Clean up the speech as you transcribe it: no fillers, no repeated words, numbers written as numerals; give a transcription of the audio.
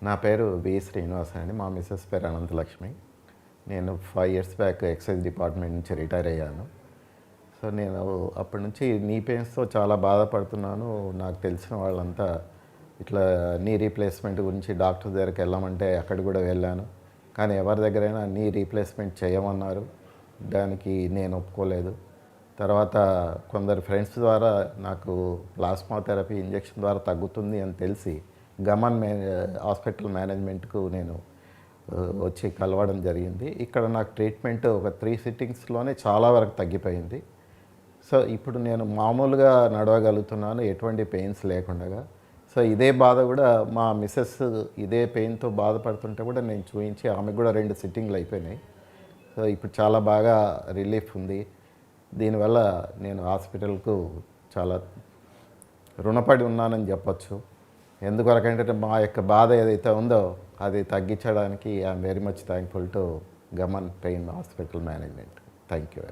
నా పేరు వి శ్రీనివాస్ అండి. మా మిసెస్ పేరు అనంతలక్ష్మి. నేను 5 ఇయర్స్ బ్యాక్ ఎక్సైజ్ డిపార్ట్మెంట్ నుంచి రిటైర్ అయ్యాను. సో నేను అప్పటి నుంచి నీ పెయిన్స్తో చాలా బాధపడుతున్నాను. నాకు తెలిసిన వాళ్ళంతా ఇట్లా నీ రీప్లేస్మెంట్ గురించి డాక్టర్ దగ్గరికి వెళ్ళామంటే అక్కడ కూడా వెళ్ళాను. కానీ ఎవరి దగ్గరైనా నీ రీప్లేస్మెంట్ చేయమన్నారు. దానికి నేను ఒప్పుకోలేదు. తర్వాత కొందరు ఫ్రెండ్స్ ద్వారా నాకు ప్లాస్మా థెరపీ ఇంజెక్షన్ ద్వారా తగ్గుతుంది అని తెలిసి గమన్ హాస్పిటల్ మేనేజ్మెంట్కు నేను వచ్చి కలవడం జరిగింది. ఇక్కడ నాకు ట్రీట్మెంట్ ఒక 3 సిట్టింగ్స్లోనే చాలా వరకు తగ్గిపోయింది. సో ఇప్పుడు నేను మామూలుగా నడవగలుగుతున్నాను, ఎటువంటి పెయిన్స్ లేకుండా. సో ఇదే బాధ కూడా మా మిస్సెస్ ఇదే పెయిన్తో బాధపడుతుంటే కూడా నేను చూపించి ఆమెకు కూడా 2 సిట్టింగ్లు అయిపోయినాయి. సో ఇప్పుడు చాలా బాగా రిలీఫ్ ఉంది. దీనివల్ల నేను హాస్పిటల్కు చాలా రుణపడి ఉన్నానని చెప్పచ్చు. ఎందుకొరకంటే మా యొక్క బాధ ఏదైతే ఉందో అది తగ్గించడానికి I'm very much thankful to Gaman pain hospital management. Thank you.